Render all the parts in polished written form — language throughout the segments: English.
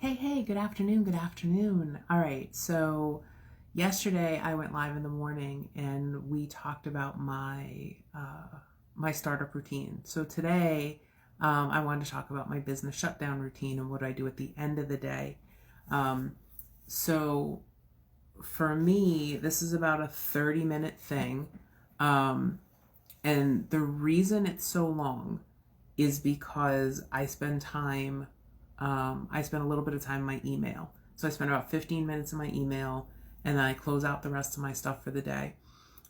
Hey, good afternoon, good afternoon. All right, so yesterday I went live in the morning and we talked about my startup routine. So today I wanted to talk about my business shutdown routine and what I do at the end of the day. Um, so for me, this is about a 30-minute thing. Um, and the reason it's so long is because I spend a little bit of time in my email. So I spend about 15 minutes in my email and then I close out the rest of my stuff for the day.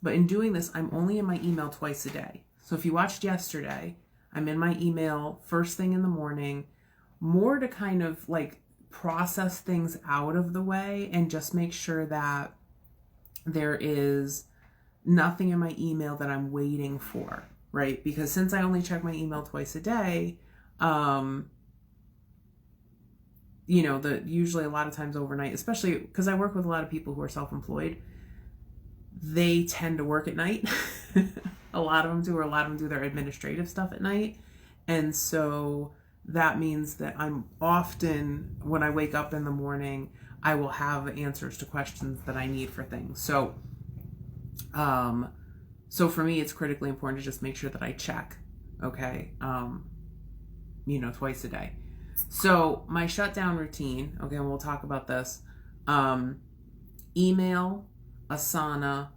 But in doing this, I'm only in my email twice a day. So if you watched yesterday, I'm in my email first thing in the morning, more to kind of like process things out of the way and just make sure that there is nothing in my email that I'm waiting for, right? Because since I only check my email twice a day, usually a lot of times overnight, especially because I work with a lot of people who are self-employed, they tend to work at night. A lot of them do their administrative stuff at night. And so that means that I'm often, when I wake up in the morning, I will have answers to questions that I need for things. So for me, it's critically important to just make sure that I check, okay, twice a day. So my shutdown routine, okay, and we'll talk about this, email, Asana,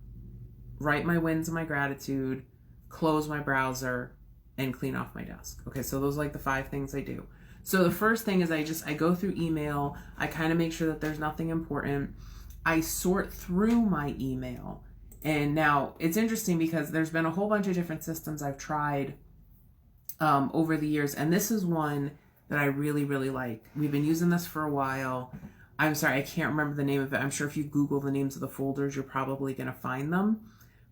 write my wins and my gratitude, close my browser, and clean off my desk. Okay, so those are like the 5 things I do. So the first thing is I go through email, I kind of make sure that there's nothing important. I sort through my email. And now it's interesting because there's been a whole bunch of different systems I've tried over the years, and this is one that I really, really like. We've been using this for a while. I'm sorry, I can't remember the name of it. I'm sure if you Google the names of the folders, you're probably going to find them.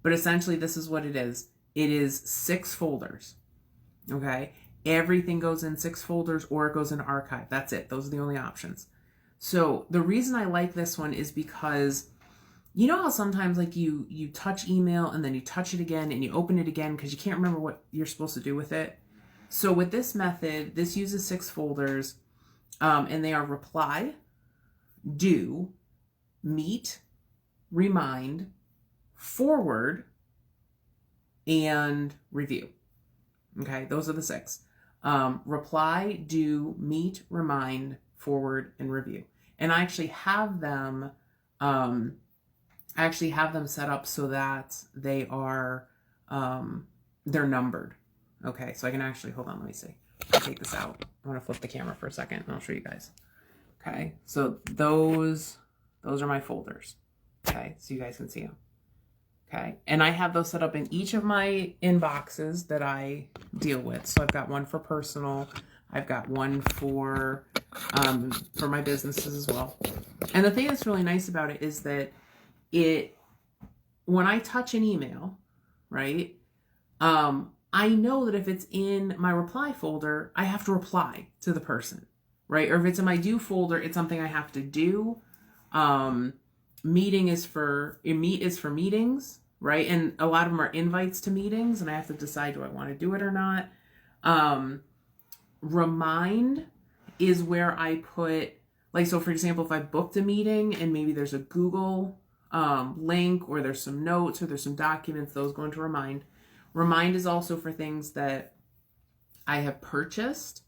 But essentially, this is what it is. It is 6 folders, okay? Everything goes in 6 folders or it goes in archive. That's it. Those are the only options. So the reason I like this one is because you know how sometimes like you touch email and then you touch it again and you open it again because you can't remember what you're supposed to do with it? So with this method, this uses 6 folders, and they are reply, do, meet, remind, forward, and review. Okay, those are the 6. Reply, do, meet, remind, forward, and review. And I actually have them set up so that they are they're numbered. Okay, so I can actually, hold on, let me see. I'll take this out. I want to flip the camera for a second and I'll show you guys. Okay, so those are my folders. Okay, so you guys can see them. Okay, and I have those set up in each of my inboxes that I deal with. So I've got one for personal, I've got one for my businesses as well. And the thing that's really nice about it is that when I touch an email, right, I know that if it's in my reply folder, I have to reply to the person, right? Or if it's in my do folder, it's something I have to do. Meet is for meetings, right? And a lot of them are invites to meetings, and I have to decide, do I want to do it or not? Remind is where I put, like, so for example, if I booked a meeting and maybe there's a Google link or there's some notes or there's some documents, those go into remind. Remind is also for things that I have purchased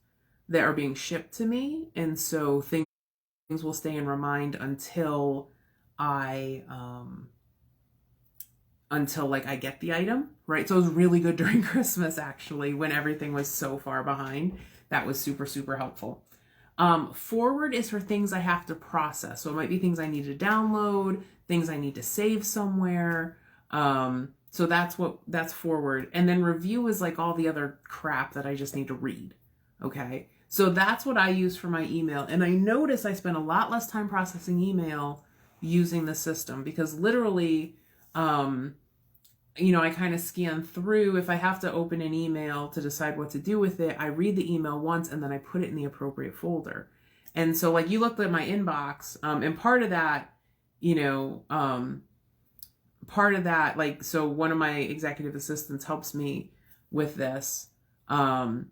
that are being shipped to me. And so things will stay in remind until I get the item, right? So it was really good during Christmas, actually, when everything was so far behind. That was super, super helpful. Forward is for things I have to process. So it might be things I need to download, things I need to save somewhere. So that's forward. And then review is like all the other crap that I just need to read. Okay. So that's what I use for my email. And I notice I spend a lot less time processing email using the system because literally, I kind of scan through. If I have to open an email to decide what to do with it, I read the email once and then I put it in the appropriate folder. And so like you looked at my inbox, and part of that, like, so one of my executive assistants helps me with this. And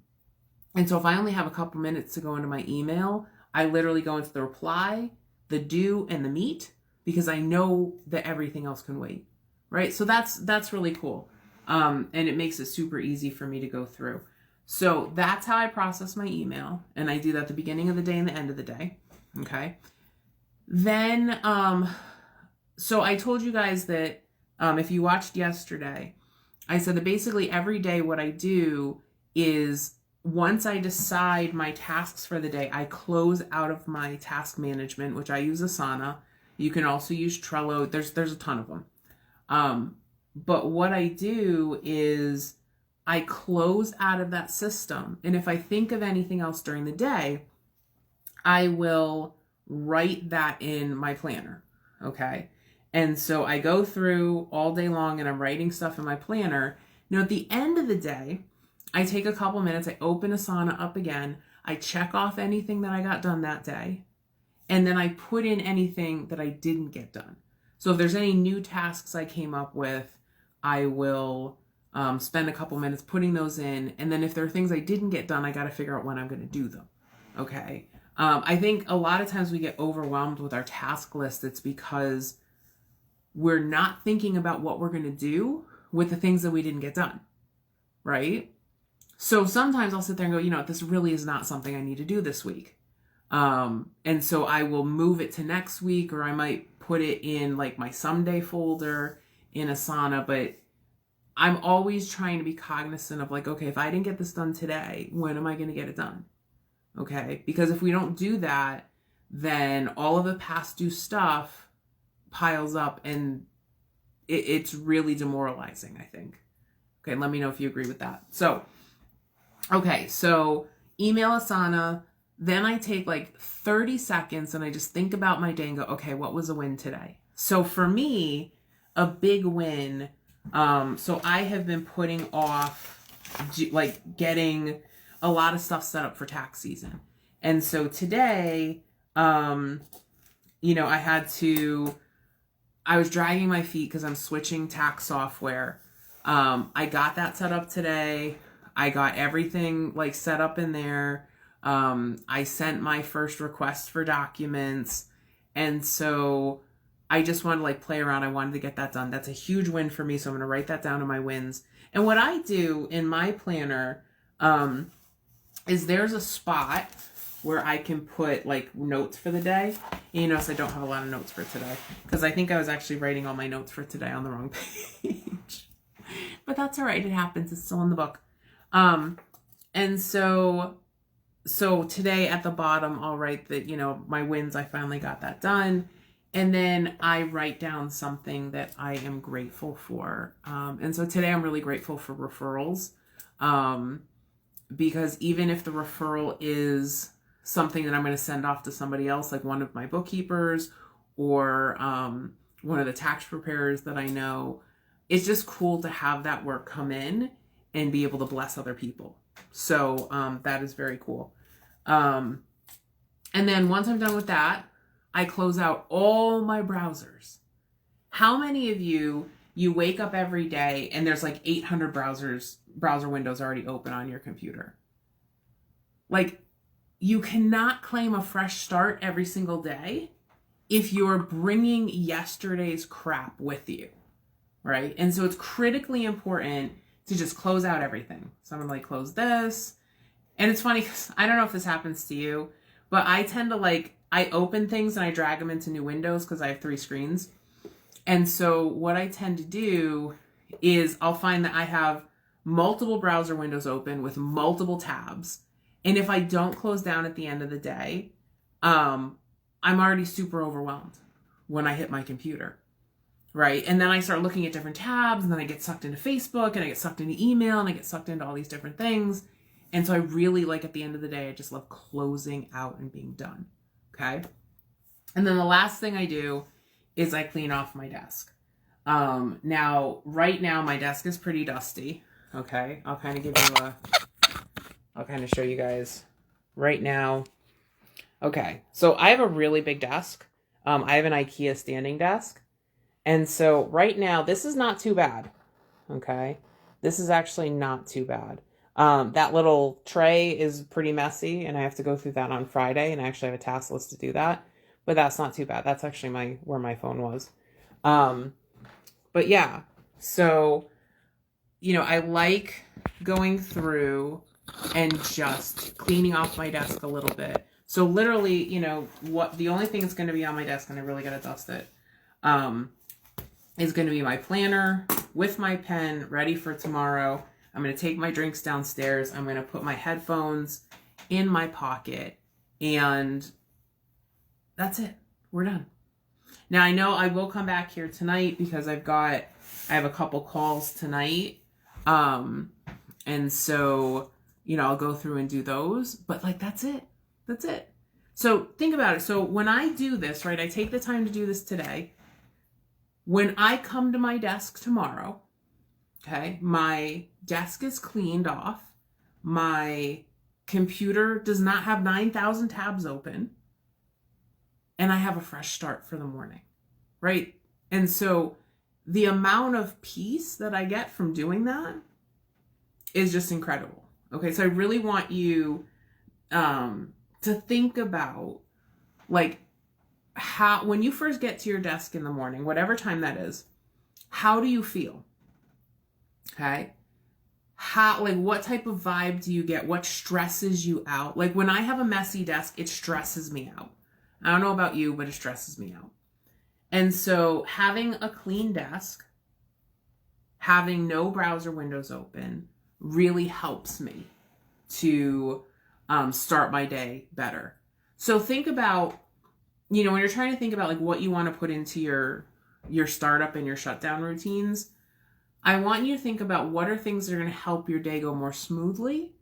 so if I only have a couple minutes to go into my email, I literally go into the reply, the do, and the meet, because I know that everything else can wait, right? So that's really cool. And it makes it super easy for me to go through. So that's how I process my email. And I do that at the beginning of the day and the end of the day. Okay. Then, so I told you guys that, if you watched yesterday, I said that basically every day what I do is once I decide my tasks for the day, I close out of my task management, which I use Asana. You can also use Trello. There's a ton of them. But what I do is I close out of that system. And if I think of anything else during the day, I will write that in my planner. Okay. And so I go through all day long and I'm writing stuff in my planner. Now, at the end of the day, I take a couple minutes, I open Asana up again, I check off anything that I got done that day, and then I put in anything that I didn't get done. So if there's any new tasks I came up with, I will spend a couple minutes putting those in. And then if there are things I didn't get done, I got to figure out when I'm going to do them. Okay. I think a lot of times we get overwhelmed with our task list. It's because we're not thinking about what we're going to do with the things that we didn't get done. Right. So sometimes I'll sit there and go, you know, this really is not something I need to do this week. And so I will move it to next week, or I might put it in like my someday folder in Asana. But I'm always trying to be cognizant of like, okay, if I didn't get this done today, when am I going to get it done? Okay. Because if we don't do that, then all of the past due stuff piles up and it's really demoralizing, I think. Okay. Let me know if you agree with that. So, okay. So email Asana. Then I take like 30 seconds and I just think about my day and go, okay, what was a win today? So for me, a big win. So I have been putting off like getting a lot of stuff set up for tax season. And so today, you know, I was dragging my feet because I'm switching tax software. I got that set up today. I got everything like set up in there. I sent my first request for documents. And so I just wanted to like play around. I wanted to get that done. That's a huge win for me. So I'm going to write that down in my wins. And what I do in my planner, is there's a spot where I can put like notes for the day. And you notice I don't have a lot of notes for today because I think I was actually writing all my notes for today on the wrong page, but that's all right. It happens. It's still in the book. And so today at the bottom, I'll write that, you know, my wins, I finally got that done. And then I write down something that I am grateful for. And so today I'm really grateful for referrals. Because even if the referral is something that I'm going to send off to somebody else, like one of my bookkeepers or one of the tax preparers that I know, it's just cool to have that work come in and be able to bless other people. So that is very cool. And then once I'm done with that, I close out all my browsers. How many of you wake up every day and there's like 800 browser windows already open on your computer? Like, you cannot claim a fresh start every single day if you're bringing yesterday's crap with you, right? And so it's critically important to just close out everything. So I'm gonna like close this. And it's funny because I don't know if this happens to you, but I tend to I open things and I drag them into new windows because I have 3 screens. And so what I tend to do is I'll find that I have multiple browser windows open with multiple tabs. And if I don't close down at the end of the day, I'm already super overwhelmed when I hit my computer, right? And then I start looking at different tabs and then I get sucked into Facebook and I get sucked into email and I get sucked into all these different things. And so I really at the end of the day, I just love closing out and being done. Okay. And then the last thing I do is I clean off my desk. Right now my desk is pretty dusty. Okay. I'll kind of show you guys right now. Okay. So I have a really big desk. I have an IKEA standing desk. And so right now, this is not too bad. Okay. This is actually not too bad. That little tray is pretty messy, and I have to go through that on Friday, and I actually have a task list to do that. But that's not too bad. That's actually where my phone was. But yeah, so, I like going through and just cleaning off my desk a little bit. So literally, the only thing that's going to be on my desk, and I really got to dust it, is going to be my planner with my pen ready for tomorrow. I'm going to take my drinks downstairs. I'm going to put my headphones in my pocket, and that's it. We're done. Now, I know I will come back here tonight because I have a couple calls tonight. And so, I'll go through and do those, but that's it. That's it. So think about it. So when I do this, right, I take the time to do this today. When I come to my desk tomorrow, okay, my desk is cleaned off. My computer does not have 9,000 tabs open. And I have a fresh start for the morning, right? And so the amount of peace that I get from doing that is just incredible. Okay, so I really want you to think about how, when you first get to your desk in the morning, whatever time that is, how do you feel? Okay. What type of vibe do you get? What stresses you out? When I have a messy desk, it stresses me out. I don't know about you, but it stresses me out. And so having a clean desk, having no browser windows open, really helps me to start my day better. So think about, when you're trying to think about what you want to put into your startup and your shutdown routines, I want you to think about what are things that are going to help your day go more smoothly.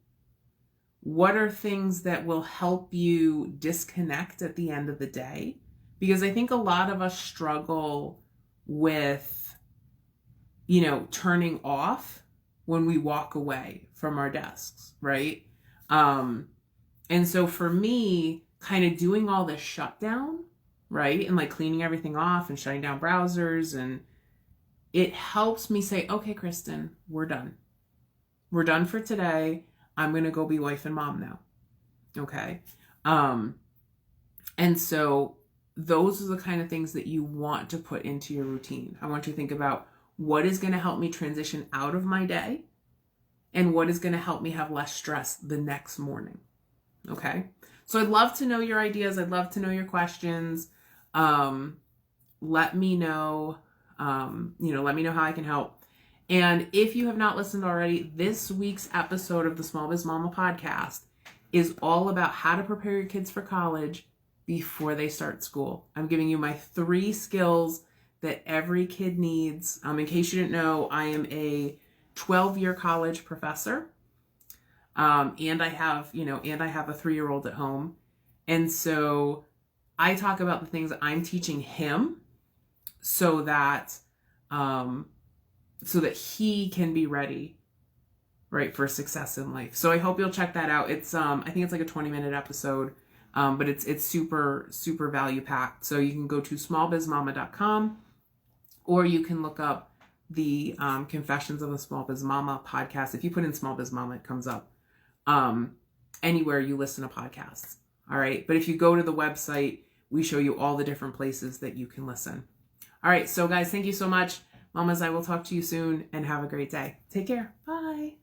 What are things that will help you disconnect at the end of the day? Because I think a lot of us struggle with, turning off when we walk away from our desks, right? And so for me, kind of doing all this shutdown, right? And cleaning everything off and shutting down browsers, and it helps me say, okay, Kristen, we're done. We're done for today. I'm going to go be wife and mom now. Okay. And so those are the kind of things that you want to put into your routine. I want you to think about what is going to help me transition out of my day and what is going to help me have less stress the next morning. Okay. So I'd love to know your ideas. I'd love to know your questions. Let me know, let me know how I can help. And if you have not listened already, this week's episode of the Small Biz Mama podcast is all about how to prepare your kids for college before they start school. I'm giving you my 3 skills that every kid needs. In case you didn't know, I am a 12-year college professor. And I have a 3-year-old at home. And so I talk about the things that I'm teaching him so that he can be ready, right, for success in life. So I hope you'll check that out. It's I think it's a 20-minute episode, but it's super, super value packed. So you can go to smallbizmama.com, or you can look up the Confessions of a Small Biz Mama podcast. If you put in Small Biz Mama, it comes up anywhere you listen to podcasts. All right. But if you go to the website, we show you all the different places that you can listen. All right. So guys, thank you so much. Mamas, I will talk to you soon, and have a great day. Take care. Bye.